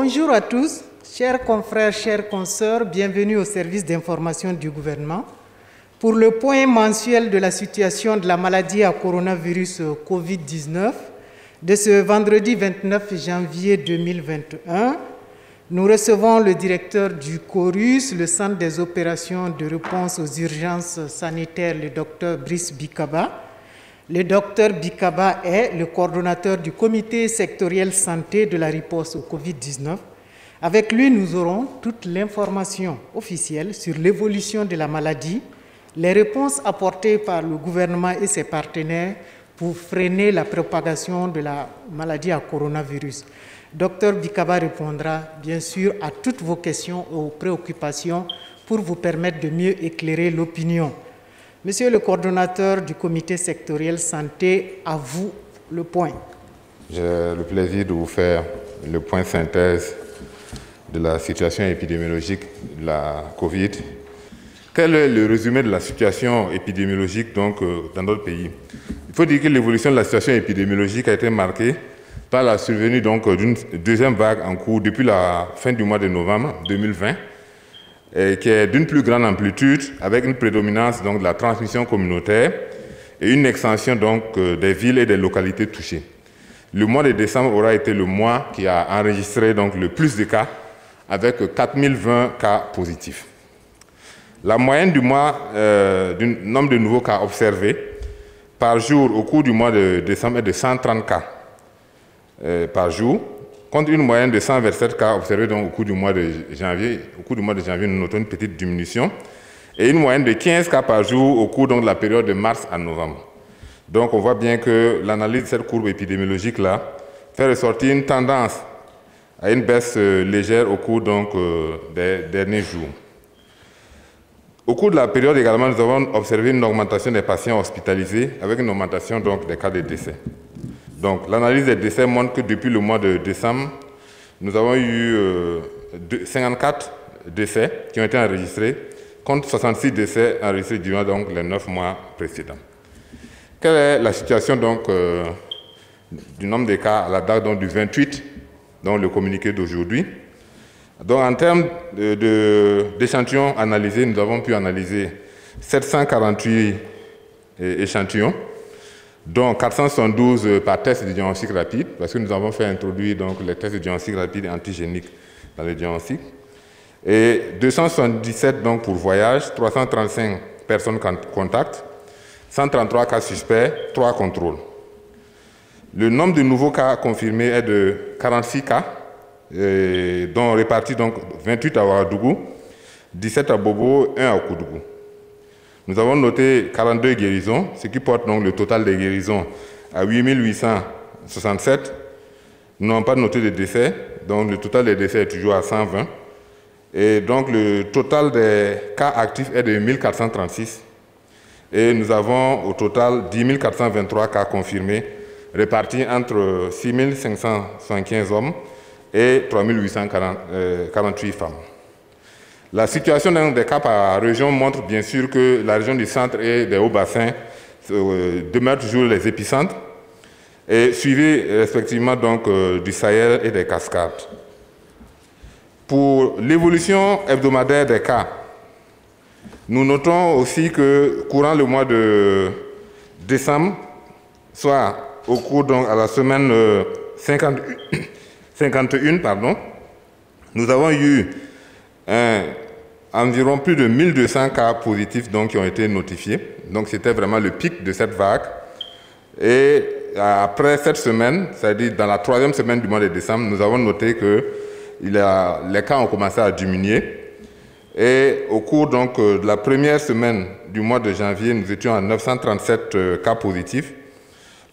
Bonjour à tous, chers confrères, chères consoeurs, bienvenue au service d'information du gouvernement. Pour le point mensuel de la situation de la maladie à coronavirus Covid-19 de ce vendredi 29 janvier 2021, nous recevons le directeur du CORUS, le Centre des opérations de réponse aux urgences sanitaires, le Dr Brice Bikaba. Le Dr Bikaba est le coordonnateur du comité sectoriel santé de la riposte au Covid-19. Avec lui, nous aurons toute l'information officielle sur l'évolution de la maladie, les réponses apportées par le gouvernement et ses partenaires pour freiner la propagation de la maladie à coronavirus. Dr Bikaba répondra bien sûr à toutes vos questions et aux préoccupations pour vous permettre de mieux éclairer l'opinion. Monsieur le coordonnateur du comité sectoriel santé, à vous le point. J'ai le plaisir de vous faire le point synthèse de la situation épidémiologique de la Covid. Quel est le résumé de la situation épidémiologique dans notre pays? Il faut dire que l'évolution de la situation épidémiologique a été marquée par la survenue d'une deuxième vague en cours depuis la fin du mois de novembre 2020, qui est d'une plus grande amplitude, avec une prédominance de la transmission communautaire et une extension des villes et des localités touchées. Le mois de décembre aura été le mois qui a enregistré le plus de cas, avec 4020 cas positifs. La moyenne du mois du nombre de nouveaux cas observés par jour au cours du mois de décembre est de 130 cas par jour, contre une moyenne de 127 cas observés au cours du mois de janvier. Au cours du mois de janvier, nous notons une petite diminution et une moyenne de 15 cas par jour au cours de la période de mars à novembre. Donc on voit bien que l'analyse de cette courbe épidémiologique-là fait ressortir une tendance à une baisse légère au cours des derniers jours. Au cours de la période également, nous avons observé une augmentation des patients hospitalisés avec une augmentation des cas de décès. Donc l'analyse des décès montre que depuis le mois de décembre, nous avons eu 54 décès qui ont été enregistrés, contre 66 décès enregistrés durant les 9 mois précédents. Quelle est la situation du nombre de cas à la date du 28, le communiqué d'aujourd'hui? En termes d'échantillons analysés, nous avons pu analyser 748 échantillons, dont 472 par test de diagnostic rapide, parce que nous avons fait introduire les tests de diagnostic rapide antigéniques dans le diagnostic, et 277 pour voyage, 335 personnes contacts, 133 cas suspects, 3 contrôles. Le nombre de nouveaux cas confirmés est de 46 cas, dont répartis 28 à Ouagadougou, 17 à Bobo, 1 à Ouagadougou. Nous avons noté 42 guérisons, ce qui porte le total des guérisons à 8867. Nous n'avons pas noté de décès, donc le total des décès est toujours à 120. Et donc le total des cas actifs est de 1436. Et nous avons au total 10 423 cas confirmés, répartis entre 6 575 hommes et 3 848 femmes. La situation des cas par région montre bien sûr que la région du centre et des hauts-bassins demeurent toujours les épicentres, et suivis respectivement du Sahel et des Cascades. Pour l'évolution hebdomadaire des cas, nous notons aussi que courant le mois de décembre, soit au cours à la semaine 51, nous avons eu environ plus de 1200 cas positifs qui ont été notifiés. Donc c'était vraiment le pic de cette vague. Et après cette semaine, c'est-à-dire dans la 3e semaine du mois de décembre, nous avons noté que les cas ont commencé à diminuer. Et au cours de la première semaine du mois de janvier, nous étions à 937 cas positifs.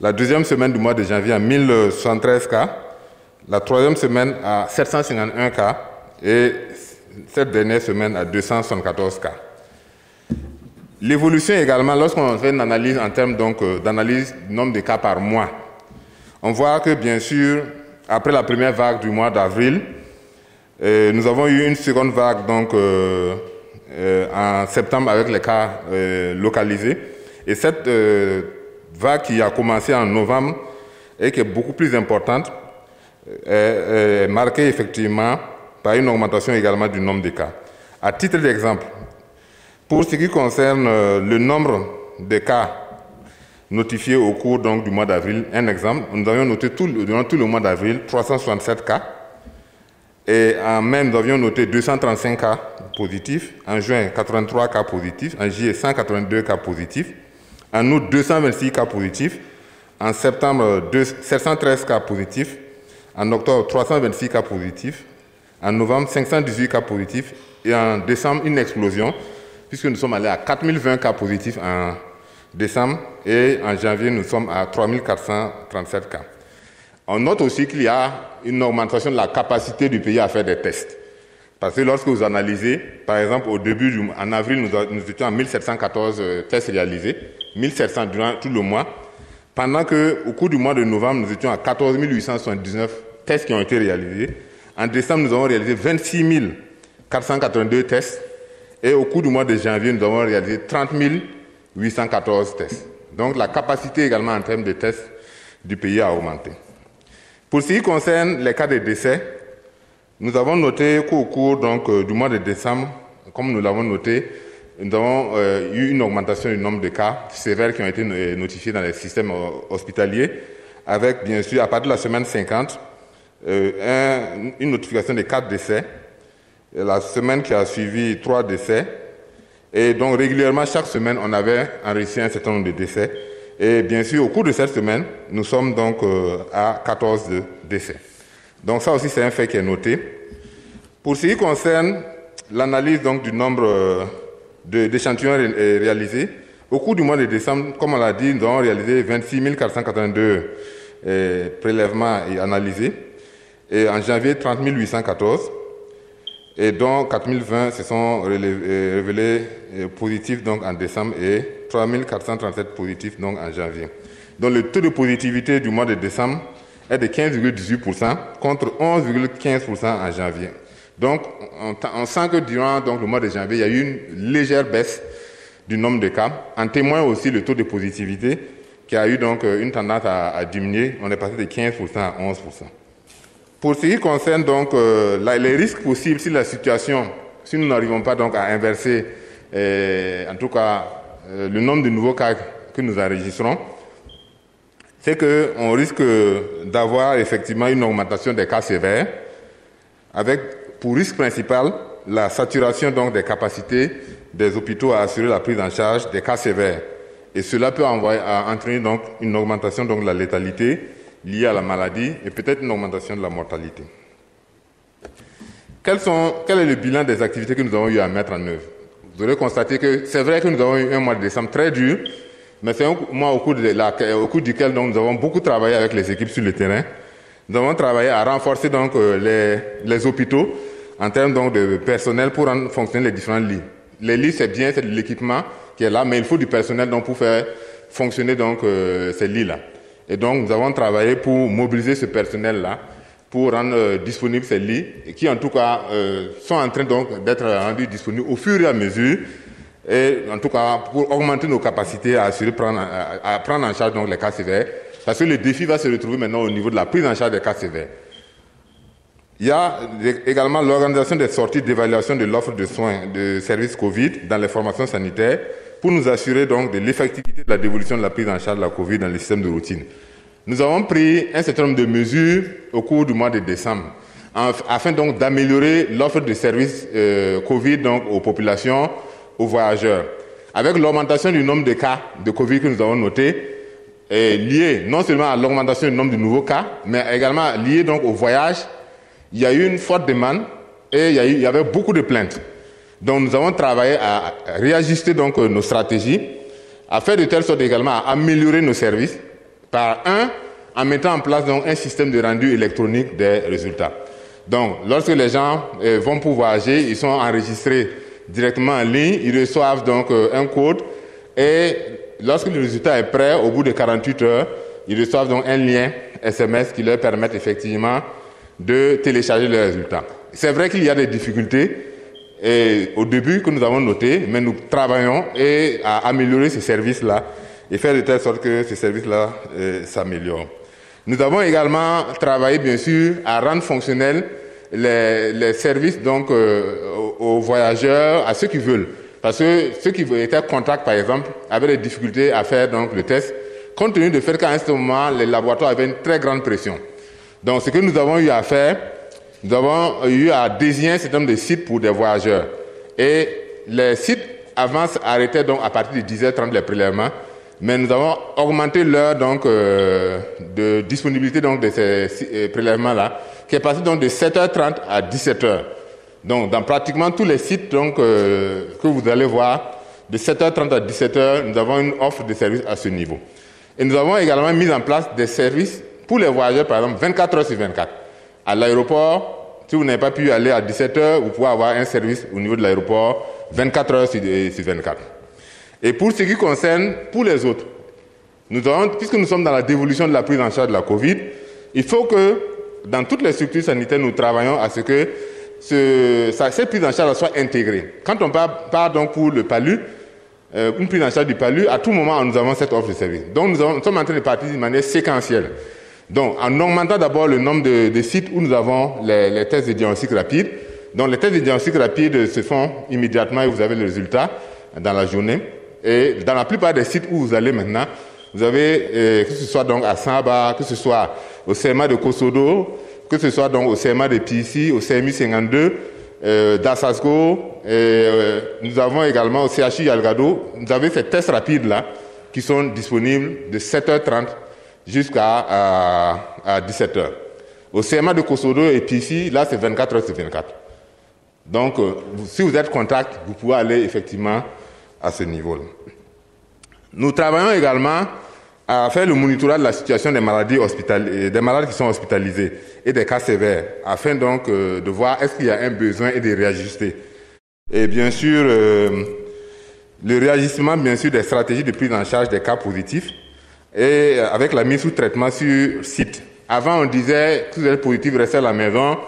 La 2e semaine du mois de janvier à 1073 cas. La 3e semaine à 751 cas. Et cette dernière semaine à 274 cas. L'évolution également, lorsqu'on fait une analyse en termes d'analyse du nombre de cas par mois, on voit que bien sûr, après la première vague du mois d'avril, nous avons eu une seconde vague en septembre avec les cas localisés. Et cette vague qui a commencé en novembre et qui est beaucoup plus importante, est marquée effectivement par une augmentation également du nombre de cas. À titre d'exemple, pour ce qui concerne le nombre de cas notifiés au cours donc, du mois d'avril, un exemple, nous avions noté durant tout le mois d'avril 367 cas. Et en mai, nous avions noté 235 cas positifs. En juin, 83 cas positifs. En juillet, 182 cas positifs. En août, 226 cas positifs. En septembre, 713 cas positifs. En octobre, 326 cas positifs. En novembre, 518 cas positifs. Et en décembre, une explosion, puisque nous sommes allés à 4020 cas positifs en décembre. Et en janvier, nous sommes à 3437 cas. On note aussi qu'il y a une augmentation de la capacité du pays à faire des tests. Parce que lorsque vous analysez, par exemple, en avril, nous étions à 1714 tests réalisés, 1700 durant tout le mois, pendant qu'au cours du mois de novembre, nous étions à 14 879 tests qui ont été réalisés. En décembre, nous avons réalisé 26 482 tests. Et au cours du mois de janvier, nous avons réalisé 30 814 tests. Donc la capacité également en termes de tests du pays a augmenté. Pour ce qui concerne les cas de décès, nous avons noté qu'au cours du mois de décembre, comme nous l'avons noté, nous avons eu une augmentation du nombre de cas sévères qui ont été notifiés dans les systèmes hospitaliers, avec bien sûr, à partir de la semaine 50, une notification de 4 décès. Et la semaine qui a suivi, 3 décès. Et donc régulièrement, chaque semaine, on avait enregistré un certain nombre de décès. Et bien sûr, au cours de cette semaine, nous sommes donc à 14 décès. Donc ça aussi, c'est un fait qui est noté. Pour ce qui concerne l'analyse donc, du nombre d'échantillons réalisés, au cours du mois de décembre, comme on l'a dit, nous avons réalisé 26 482 prélèvements et analysés. Et en janvier, 30 814. Et donc 4020 se sont révélés positifs donc, en décembre et 3437 positifs donc, en janvier. Donc le taux de positivité du mois de décembre est de 15,18% contre 11,15% en janvier. Donc on sent que durant donc, le mois de janvier, il y a eu une légère baisse du nombre de cas. En témoigne aussi le taux de positivité qui a eu donc une tendance à diminuer. On est passé de 15% à 11%. Pour ce qui concerne donc les risques possibles si nous n'arrivons pas donc à inverser, en tout cas, le nombre de nouveaux cas que nous enregistrons, c'est qu'on risque d'avoir effectivement une augmentation des cas sévères, avec pour risque principal la saturation donc des capacités des hôpitaux à assurer la prise en charge des cas sévères. Et cela peut entraîner donc une augmentation donc, de la létalité liée à la maladie et peut-être une augmentation de la mortalité. Quel est le bilan des activités que nous avons eu à mettre en œuvre? Vous aurez constaté que c'est vrai que nous avons eu un mois de décembre très dur, mais c'est un mois au cours duquel donc, nous avons beaucoup travaillé avec les équipes sur le terrain. Nous avons travaillé à renforcer donc, les hôpitaux en termes donc, de personnel pour rendre fonctionner les différents lits. Les lits, c'est bien, c'est de l'équipement qui est là, mais il faut du personnel donc, pour faire fonctionner donc, ces lits-là. Et donc, nous avons travaillé pour mobiliser ce personnel-là, pour rendre disponibles ces lits, qui en tout cas sont en train donc d'être rendus disponibles au fur et à mesure, et en tout cas pour augmenter nos capacités à prendre en charge donc les cas sévères, parce que le défi va se retrouver maintenant au niveau de la prise en charge des cas sévères. Il y a également l'organisation des sorties d'évaluation de l'offre de soins de services Covid dans les formations sanitaires, pour nous assurer donc de l'effectivité de la dévolution de la prise en charge de la Covid dans les systèmes de routine. Nous avons pris un certain nombre de mesures au cours du mois de décembre afin donc d'améliorer l'offre de services Covid donc, aux populations, aux voyageurs. Avec l'augmentation du nombre de cas de Covid que nous avons noté, lié non seulement à l'augmentation du nombre de nouveaux cas, mais également lié donc au voyage, il y a eu une forte demande et il y avait beaucoup de plaintes. Donc nous avons travaillé à réajuster donc nos stratégies, à faire de telle sorte également à améliorer nos services, en mettant en place donc, un système de rendu électronique des résultats. Donc, lorsque les gens vont pour voyager, ils sont enregistrés directement en ligne, ils reçoivent donc un code et lorsque le résultat est prêt, au bout de 48 heures, ils reçoivent donc un lien SMS qui leur permet effectivement de télécharger les résultats. C'est vrai qu'il y a des difficultés au début que nous avons noté, mais nous travaillons à améliorer ces services-là et faire de telle sorte que ces services-là s'améliorent. Nous avons également travaillé, bien sûr, à rendre fonctionnels les services donc, aux voyageurs, à ceux qui veulent. Parce que ceux qui étaient en contact, par exemple, avaient des difficultés à faire donc, le test, compte tenu du fait qu'à un certain moment, les laboratoires avaient une très grande pression. Donc, ce que nous avons eu à faire, nous avons eu à désigner un certain nombre de sites pour des voyageurs. Et les sites avant arrêtaient donc à partir de 10h30 les prélèvements, mais nous avons augmenté l'heure donc, de disponibilité donc, de ces prélèvements-là, qui est passé donc de 7h30 à 17h. Donc, dans pratiquement tous les sites donc, que vous allez voir, de 7h30 à 17h, nous avons une offre de services à ce niveau. Et nous avons également mis en place des services pour les voyageurs, par exemple, 24h sur 24. À l'aéroport, si vous n'avez pas pu aller à 17h, vous pouvez avoir un service au niveau de l'aéroport 24h sur 24. Et pour ce qui concerne, pour les autres, puisque nous sommes dans la dévolution de la prise en charge de la Covid, il faut que dans toutes les structures sanitaires, nous travaillons à ce que cette prise en charge soit intégrée. Quand on part donc pour le PALU, une prise en charge du PALU, à tout moment, nous avons cette offre de service. Donc, nous sommes en train de partir de manière séquentielle. Donc, en augmentant d'abord le nombre de sites où nous avons les tests de diagnostic rapide. Donc, les tests de diagnostic rapide se font immédiatement et vous avez le résultat dans la journée. Et dans la plupart des sites où vous allez maintenant, vous avez, que ce soit donc à Samba, que ce soit au CMA de Kosodo, que ce soit donc au CMA de Pissi, au CMI 52, d'Assasgo, nous avons également au CHI Yalgado, vous avez ces tests rapides-là qui sont disponibles de 7h30 jusqu'à 17h. Au CMA de Kosodo et Pissi, là c'est 24h sur 24. Donc, si vous êtes contact, vous pouvez aller effectivement à ce niveau-là. Nous travaillons également à faire le monitorat de la situation des maladies des malades qui sont hospitalisés et des cas sévères, afin donc de voir est-ce qu'il y a un besoin et de réajuster. Et bien sûr, le réajustement bien sûr des stratégies de prise en charge des cas positifs et avec la mise sous traitement sur site. Avant, on disait que vous êtes positif, restez à la maison.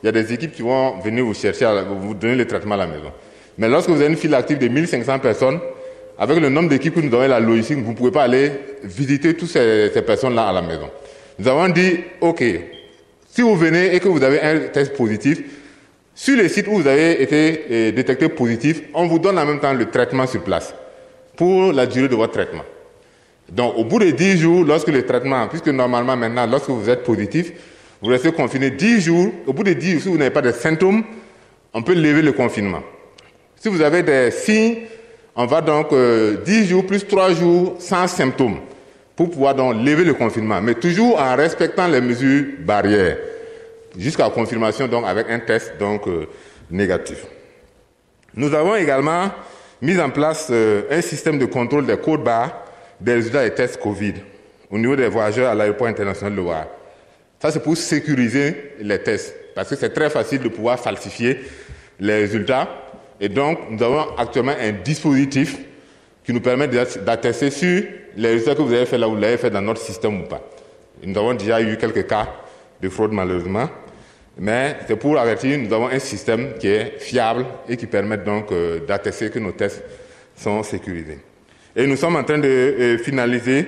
Il y a des équipes qui vont venir vous chercher, vous donner le traitement à la maison. Mais lorsque vous avez une file active de 1500 personnes, avec le nombre d'équipes que nous avons et la logistique, vous ne pouvez pas aller visiter toutes ces personnes-là à la maison. Nous avons dit, OK, si vous venez et que vous avez un test positif, sur les sites où vous avez été détecté positif, on vous donne en même temps le traitement sur place pour la durée de votre traitement. Donc, au bout de 10 jours, lorsque le traitement, puisque normalement maintenant, lorsque vous êtes positif, vous restez confiné 10 jours. Au bout de 10 jours, si vous n'avez pas de symptômes, on peut lever le confinement. Si vous avez des signes, on va donc 10 jours plus 3 jours sans symptômes pour pouvoir donc lever le confinement, mais toujours en respectant les mesures barrières, jusqu'à confirmation donc avec un test donc négatif. Nous avons également mis en place un système de contrôle des codes barres des résultats des tests Covid au niveau des voyageurs à l'aéroport international de Ouaga. Ça, c'est pour sécuriser les tests, parce que c'est très facile de pouvoir falsifier les résultats. Et donc, nous avons actuellement un dispositif qui nous permet d'attester sur les résultats que vous avez fait là, vous l'avez fait dans notre système ou pas. Et nous avons déjà eu quelques cas de fraude malheureusement, mais c'est pour avertir, nous avons un système qui est fiable et qui permet donc d'attester que nos tests sont sécurisés. Et nous sommes en train de finaliser,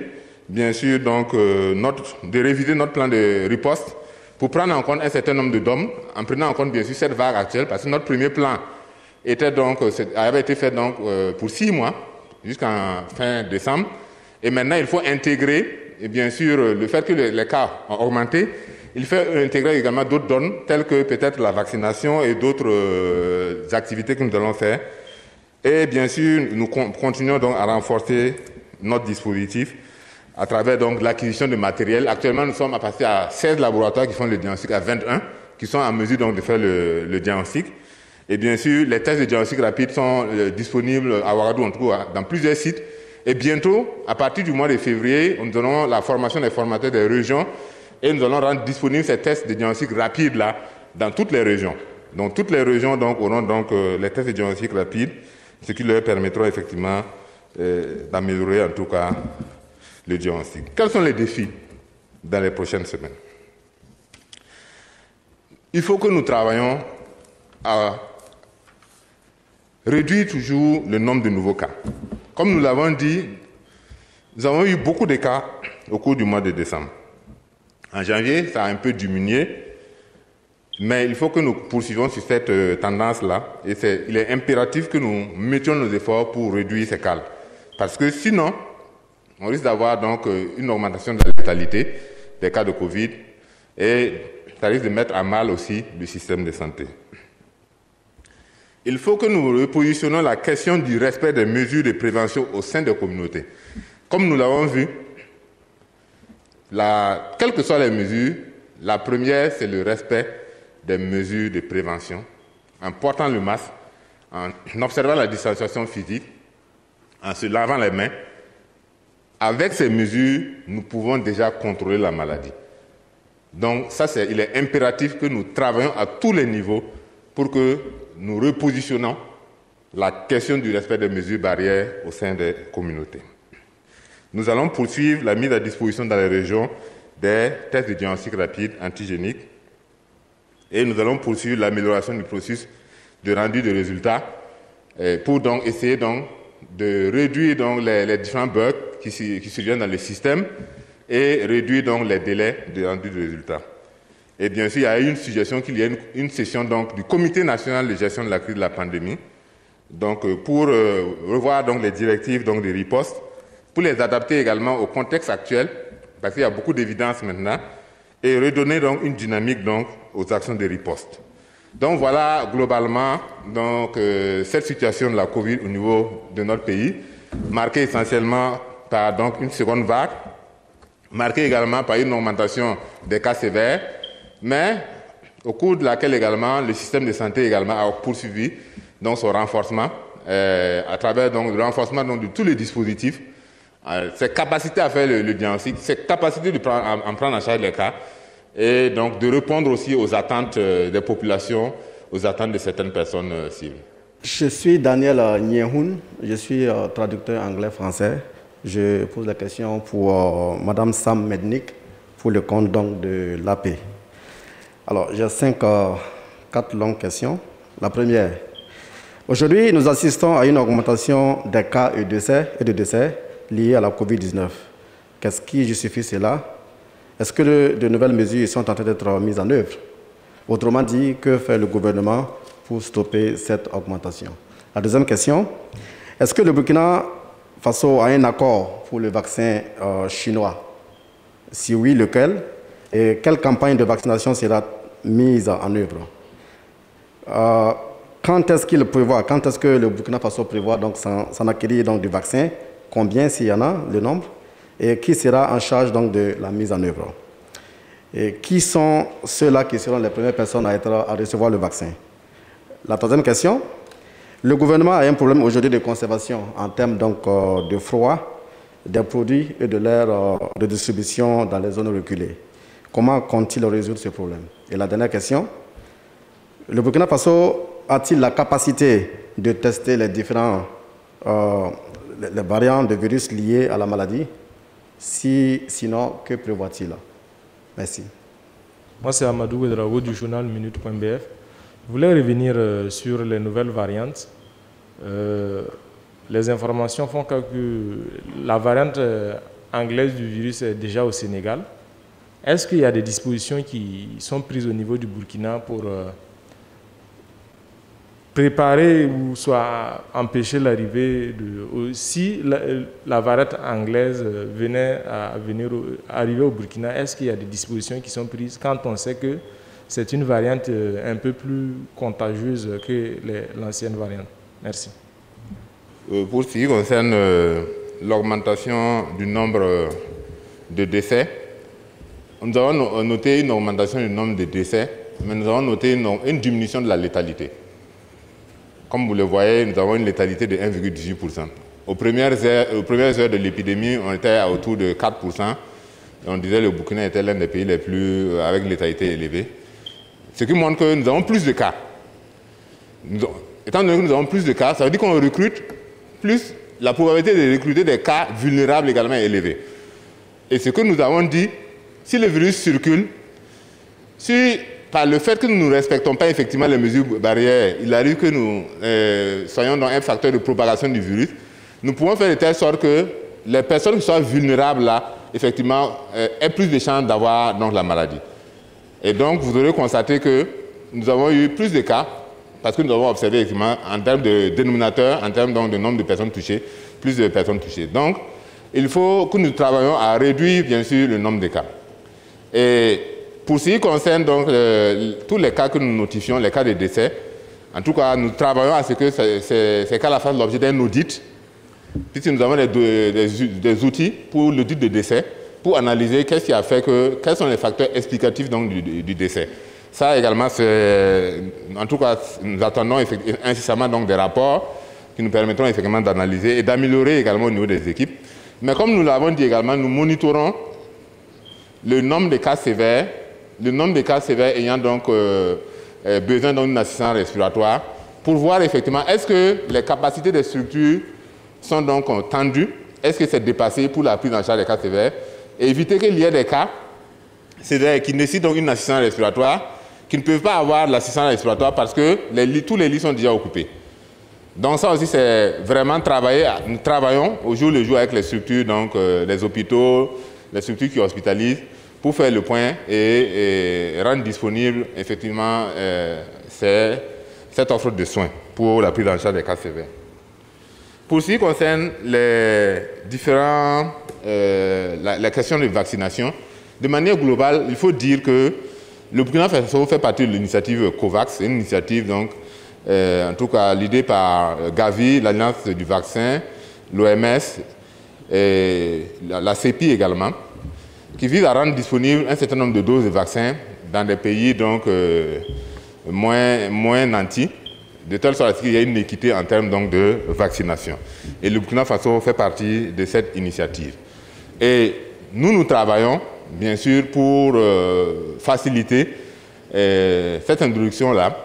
bien sûr, donc, de réviser notre plan de riposte pour prendre en compte un certain nombre de DOM, en prenant en compte bien sûr cette vague actuelle, parce que notre premier plan avait été fait donc, pour 6 mois, jusqu'en fin décembre. Et maintenant, il faut intégrer, et bien sûr, le fait que les cas ont augmenté, il faut intégrer également d'autres données, telles que peut-être la vaccination et d'autres activités que nous allons faire. Et bien sûr, nous continuons donc à renforcer notre dispositif à travers donc l'acquisition de matériel. Actuellement, nous sommes à passer à 16 laboratoires qui font le diagnostic, à 21, qui sont en mesure donc de faire le diagnostic. Et bien sûr, les tests de diagnostic rapide sont disponibles à Ouagadougou, en tout cas, dans plusieurs sites. Et bientôt, à partir du mois de février, nous donnons la formation des formateurs des régions et nous allons rendre disponibles ces tests de diagnostic rapide là dans toutes les régions. Donc, toutes les régions donc, auront donc les tests de diagnostic rapide, ce qui leur permettra effectivement d'améliorer en tout cas le diagnostic. Quels sont les défis dans les prochaines semaines? Il faut que nous travaillions à réduire toujours le nombre de nouveaux cas. Comme nous l'avons dit, nous avons eu beaucoup de cas au cours du mois de décembre. En janvier, ça a un peu diminué, mais il faut que nous poursuivions sur cette tendance-là. Et il est impératif que nous mettions nos efforts pour réduire ces cas. Parce que sinon, on risque d'avoir donc une augmentation de la létalité des cas de Covid et ça risque de mettre à mal aussi le système de santé. Il faut que nous repositionnons la question du respect des mesures de prévention au sein des communautés. Comme nous l'avons vu, quelles que soient les mesures, la première, c'est le respect des mesures de prévention, en portant le masque, en observant la distanciation physique, en se lavant les mains. Avec ces mesures, nous pouvons déjà contrôler la maladie. Donc, il est impératif que nous travaillions à tous les niveaux pour que nous repositionnons la question du respect des mesures barrières au sein des communautés. Nous allons poursuivre la mise à disposition dans les régions des tests de diagnostic rapide antigéniques et nous allons poursuivre l'amélioration du processus de rendu de résultats pour donc essayer donc de réduire donc les différents bugs qui surviennent dans le système et réduire donc les délais de rendu de résultats. Et bien sûr, il y a eu une suggestion qu'il y ait une session donc, du Comité national de gestion de la crise de la pandémie donc, pour revoir donc, les directives donc, de riposte, pour les adapter également au contexte actuel, parce qu'il y a beaucoup d'évidence maintenant, et redonner donc, une dynamique donc, aux actions de riposte. Donc voilà globalement donc, cette situation de la Covid au niveau de notre pays, marquée essentiellement par donc, une seconde vague, marquée également par une augmentation des cas sévères, mais au cours de laquelle également le système de santé également a poursuivi donc, son renforcement à travers donc, le renforcement donc, de tous les dispositifs, ses capacités à faire le diagnostic, ses capacités de prendre en charge les cas et donc de répondre aussi aux attentes des populations, aux attentes de certaines personnes cibles. Je suis Daniel Nyehoun, je suis traducteur anglais-français. Je pose la question pour Madame Sam Mednik pour le compte donc, de l'AP. Alors, j'ai 4 longues questions. La première, aujourd'hui, nous assistons à une augmentation des cas et de décès liés à la COVID-19. Qu'est-ce qui justifie cela? Est-ce que de nouvelles mesures sont en train d'être mises en œuvre? Autrement dit, que fait le gouvernement pour stopper cette augmentation? La deuxième question, est-ce que le Burkina Faso a un accord pour le vaccin chinois? Si oui, lequel? Et quelle campagne de vaccination sera mise en œuvre? Quand est-ce qu'il prévoit, quand est-ce que le Burkina Faso prévoit donc s'en acquérir donc du vaccin? Combien, s'il y en a, le nombre? Et qui sera en charge donc de la mise en œuvre? Et qui sont ceux-là qui seront les premières personnes à recevoir le vaccin? La troisième question, le gouvernement a un problème aujourd'hui de conservation en termes donc, de froid, des produits et de l'air de distribution dans les zones reculées. Comment compte-t-il résoudre ce problème? Et la dernière question, le Burkina Faso a-t-il la capacité de tester les différents les variants de virus liés à la maladie? Sinon, que prévoit-il? Merci. Moi, c'est Amadou Ouedraogo du journal Minute.bf. Je voulais revenir sur les nouvelles variantes. Les informations font que la variante anglaise du virus est déjà au Sénégal. Est-ce qu'il y a des dispositions qui sont prises au niveau du Burkina pour préparer ou soit empêcher l'arrivée de... Si la variante anglaise venait à arriver au Burkina, est-ce qu'il y a des dispositions qui sont prises quand on sait que c'est une variante un peu plus contagieuse que l'ancienne variante? Merci. Pour ce qui concerne l'augmentation du nombre de décès, nous avons noté une augmentation du nombre de décès, mais nous avons noté une diminution de la létalité. Comme vous le voyez, nous avons une létalité de 1,18%. Aux premières heures de l'épidémie, on était autour de 4%. Et on disait que le Burkina était l'un des pays les plus avec une létalité élevée. Ce qui montre que nous avons plus de cas. Étant donné que nous avons plus de cas, ça veut dire qu'on recrute plus, la probabilité de recruter des cas vulnérables également est élevée. Et ce que nous avons dit, si le virus circule, si par le fait que nous ne respectons pas effectivement les mesures barrières, il arrive que nous soyons dans un facteur de propagation du virus, nous pouvons faire de telle sorte que les personnes qui sont vulnérables là effectivement, aient plus de chances d'avoir donc la maladie. Et donc, vous aurez constaté que nous avons eu plus de cas, parce que nous avons observé effectivement en termes de dénominateur, en termes donc, de nombre de personnes touchées, plus de personnes touchées. Donc, il faut que nous travaillions à réduire, bien sûr, le nombre de cas. Et pour ce qui concerne donc, tous les cas que nous notifions, les cas de décès, en tout cas, nous travaillons à ce que ces cas-là fassent l'objet d'un audit, puisque nous avons des outils pour l'audit de décès, pour analyser qu'est-ce qui a fait quels sont les facteurs explicatifs donc, du décès. Ça également, en tout cas, nous attendons incessamment donc, des rapports qui nous permettront effectivement d'analyser et d'améliorer également au niveau des équipes. Mais comme nous l'avons dit également, nous monitorons le nombre de cas sévères, ayant donc besoin d'une assistance respiratoire, pour voir effectivement est-ce que les capacités des structures sont donc tendues, est-ce que c'est dépassé pour la prise en charge des cas sévères, et éviter qu'il y ait des cas sévères qui nécessitent donc une assistance respiratoire, qui ne peuvent pas avoir l'assistance respiratoire parce que tous les lits sont déjà occupés. Donc ça aussi, c'est vraiment travailler. Nous travaillons au jour le jour avec les structures, donc les hôpitaux, les structures qui hospitalisent, pour faire le point et rendre disponible effectivement cette offre de soins pour la prise en charge des cas sévères. Pour ce qui concerne la question de vaccination, de manière globale, il faut dire que le Burkina Faso fait partie de l'initiative COVAX, une initiative donc, en tout cas l'idée par Gavi, l'Alliance du vaccin, l'OMS et la CEPI également, qui vise à rendre disponible un certain nombre de doses de vaccins dans des pays donc, moins nantis, de telle sorte qu'il y ait une équité en termes donc, de vaccination. Et le Burkina Faso fait partie de cette initiative. Et nous travaillons, bien sûr, pour faciliter cette introduction-là,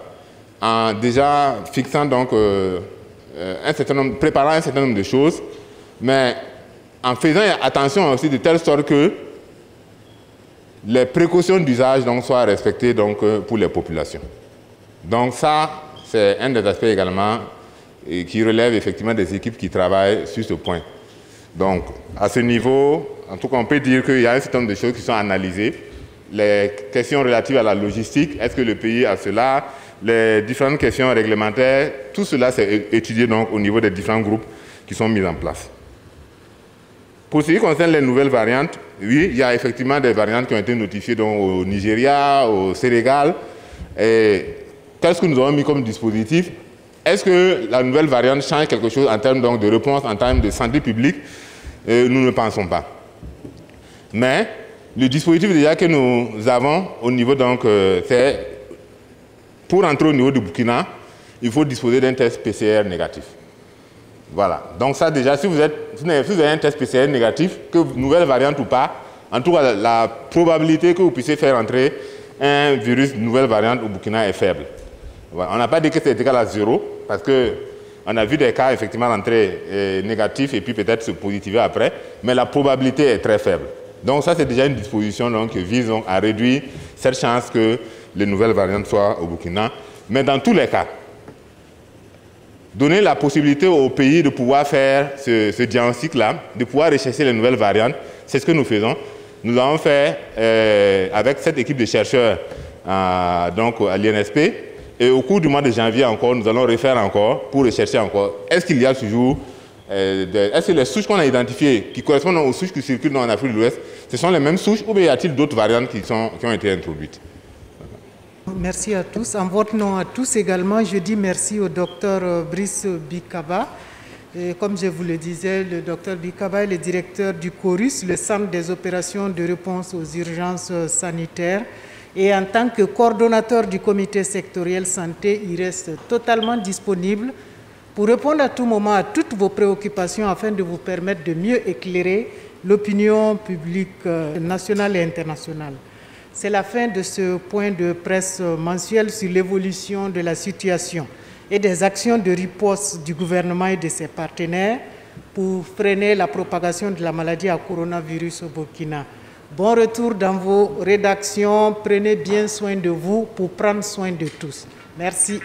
en déjà fixant donc préparant un certain nombre de choses, mais en faisant attention aussi de telle sorte que les précautions d'usage soient respectées donc, pour les populations. Donc ça, c'est un des aspects également qui relève effectivement des équipes qui travaillent sur ce point. Donc à ce niveau, en tout cas on peut dire qu'il y a un certain nombre de choses qui sont analysées. Les questions relatives à la logistique, est-ce que le pays a cela, les différentes questions réglementaires, tout cela c'est étudié donc, au niveau des différents groupes qui sont mis en place. Pour ce qui concerne les nouvelles variantes, oui, il y a effectivement des variantes qui ont été notifiées donc, au Nigeria, au Sénégal. Et qu'est-ce que nous avons mis comme dispositif? Est-ce que la nouvelle variante change quelque chose en termes donc, de réponse, en termes de santé publique? Nous ne pensons pas. Mais le dispositif déjà que nous avons au niveau, donc, c'est pour entrer au niveau du Burkina, il faut disposer d'un test PCR négatif. Voilà. Donc ça déjà, si vous avez un test PCR négatif, que nouvelle variante ou pas, en tout cas la probabilité que vous puissiez faire entrer un virus nouvelle variante au Burkina est faible. Voilà. On n'a pas dit que c'est égal à 0, parce qu'on a vu des cas effectivement rentrer négatifs et puis peut-être se positiver après, mais la probabilité est très faible. Donc ça c'est déjà une disposition donc, qui vise donc, à réduire cette chance que les nouvelles variantes soient au Burkina. Mais dans tous les cas, donner la possibilité au pays de pouvoir faire ce diagnostic-là, de pouvoir rechercher les nouvelles variantes, c'est ce que nous faisons. Nous l'avons fait avec cette équipe de chercheurs donc à l'INSP. Et au cours du mois de janvier encore, nous allons refaire encore pour rechercher encore. Est-ce qu'il y a toujours, est-ce que les souches qu'on a identifiées qui correspondent aux souches qui circulent en Afrique de l'Ouest, ce sont les mêmes souches ou bien y a-t-il d'autres variantes qui ont été introduites? Merci à tous. En votre nom à tous également, je dis merci au docteur Brice Bikaba. Et comme je vous le disais, le docteur Bikaba est le directeur du CORUS, le Centre des opérations de réponse aux urgences sanitaires. Et en tant que coordonnateur du comité sectoriel santé, il reste totalement disponible pour répondre à tout moment à toutes vos préoccupations afin de vous permettre de mieux éclairer l'opinion publique nationale et internationale. C'est la fin de ce point de presse mensuel sur l'évolution de la situation et des actions de riposte du gouvernement et de ses partenaires pour freiner la propagation de la maladie à coronavirus au Burkina. Bon retour dans vos rédactions. Prenez bien soin de vous pour prendre soin de tous. Merci.